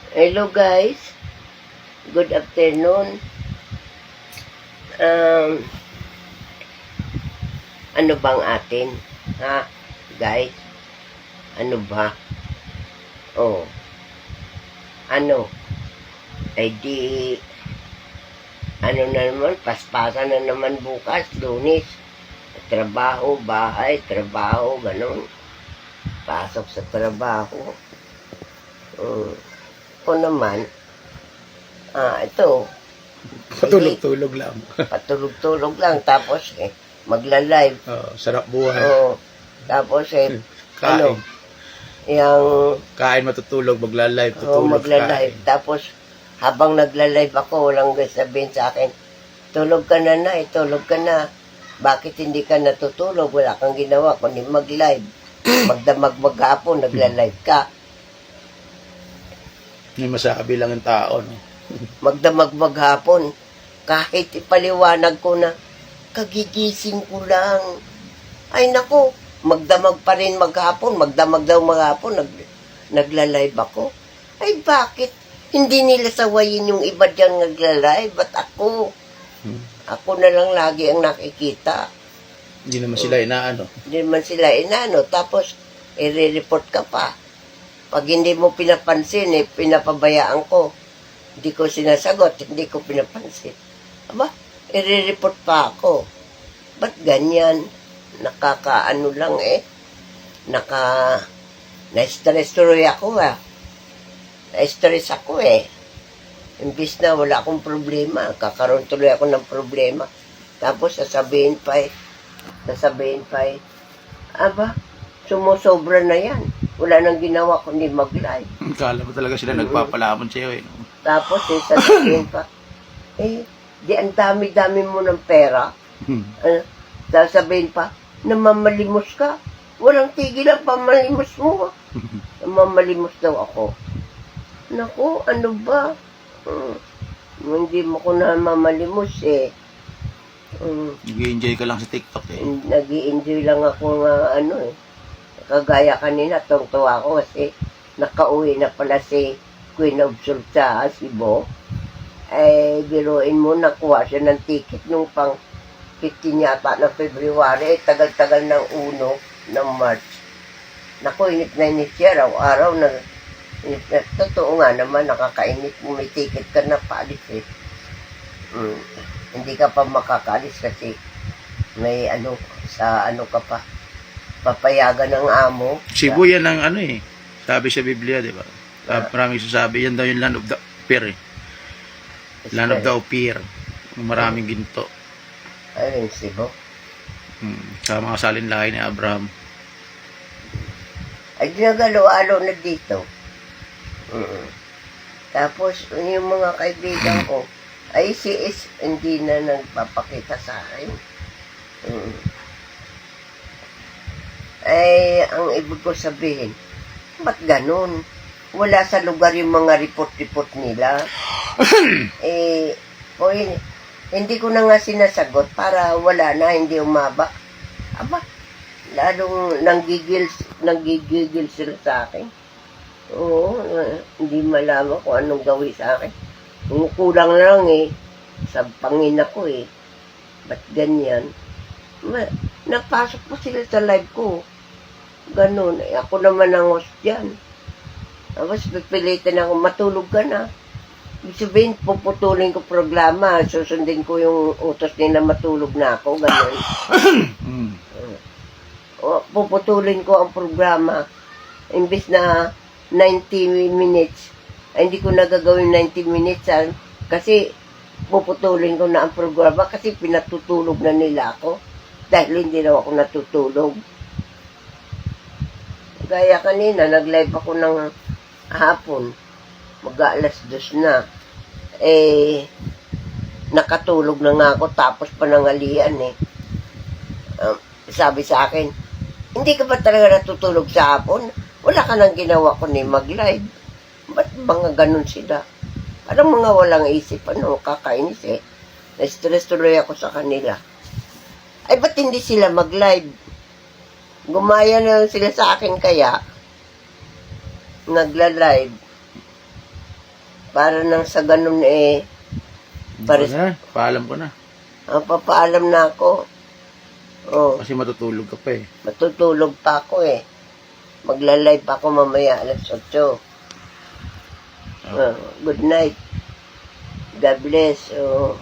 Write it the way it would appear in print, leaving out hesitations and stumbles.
Hello guys, good afternoon. Ano bang atin? Ha? Guys, ano ba? Oh, ano? Ay di, ano na naman, paspasan na naman bukas, Lunes. Trabaho, bahay, trabaho, ganun. Pasok sa trabaho. Ako naman, ito, Patulog-tulog lang. patulog-tulog lang, tapos magla-live. Sarap buhay. Tapos Kain. yung Kain, matutulog, magla-live, tutulog, magla-live. kain. Tapos, habang nagla-live ako, walang sabihin sa akin, tulog ka na, tulog ka na. Bakit hindi ka natutulog? Wala kang ginawa, kundi mag-live. Magdamag maghapon, nagla-live ka. May masabi lang ang tao, no? Magdamag maghapon. Kahit ipaliwanag ko na, kagigising ko lang. Ay naku, magdamag pa rin maghapon, magdamag daw maghapon, nagla-live ako. Ay bakit? Hindi nila sawayin yung iba dyan nagla-live, ba't ako? Ako na lang lagi ang nakikita. Hindi naman sila inaano. Hindi naman sila inano, tapos i-report ka pa. Pag hindi mo pinapansin, pinapabayaan ko. Hindi ko sinasagot, hindi ko pinapansin. Aba, i-report pa ako. Ba't ganyan? Nakakaano lang na-stress tuloy ako Na-stress ako Imbis na wala akong problema, kakaroon tuloy ako ng problema. Tapos sasabihin pa aba, sumusobra na yan. Wala nang ginawa kundi mag-live. Kala mo talaga sila nagpapalamon sa'yo, eh. Tapos sasabihin pa, di ang dami-dami mo ng pera. Sasabihin pa, namamalimos ka. Walang tigil ang pamalimos mo. Namamalimos daw ako. Naku, ano ba? Hindi mo ko namamalimos Nag-enjoy ka lang sa TikTok, eh. Nag-i-enjoy lang ako kagaya kanina, tungtuwa ako kasi nakauwi na pala si Queen of Sulta, si Bo. Biruin mo, nakuha siya ng ticket nung pang 15 yata ng February, tagal-tagal ng 1 ng March. Naku, init na init siya, araw-araw na init na. Totoo nga naman, nakakainit mo, may ticket ka na paalis Hindi ka pa makakaalis kasi may ka pa, papayagan ng amo. Cebu yan ang sabi sa Biblia, di ba? Maraming sasabi, yan daw yung land of the Ophir, eh. Land of the Ophir. Maraming ginto. Ayun, Cebu. Sa mga salinlahi ni Abraham. Ay, ginagalo-alo na dito. Tapos, yung mga kaibigan ko, ay hindi na nagpapakita sa akin. Ang ibig ko sabihin, ba't ganun? Wala sa lugar yung mga report-report nila. Hindi ko na nga sinasagot para wala na, hindi umaba. Aba, lalong nanggigil sila sa akin. Oo, hindi malaman kung anong gawin sa akin. Kulang lang sa pangin ako Ba't ganyan? Napasok po sila sa live ko. Ganun. Ako naman ang host dyan. Tapos pipilitin ako, matulog ka na. Ibig sabihin, puputulin ko programa. Susundin ko yung utos nila, matulog na ako. Ganun. Puputulin ko ang programa. Imbis na 90 minutes, hindi ko nagagawin 90 minutes. Kasi puputulin ko na ang programa kasi pinatutulog na nila ako. Dahil hindi na ako natutulog. Gaya kanina, nag-live ako ng hapon. Mag-aalas 2 na. Nakatulog na nga ako tapos panangalian sabi sa akin, hindi ka ba talaga natutulog sa hapon? Wala ka nang ginawa kundi mag-live. Ba't mga ganun sila? Parang mga walang isip, kakainis Na-stress tuloy ako sa kanila. Ay, ba't hindi sila mag-live? Gumaya na sila sa akin kaya nagla-live. Para nang sa ganun eh, Pares- Pares, paalam ko na. papaalam na ako. Oh, Kasi matutulog ka pa eh. matutulog pa ako eh. Magla-live ako mamaya alas 8. Good night. God bless. Oh.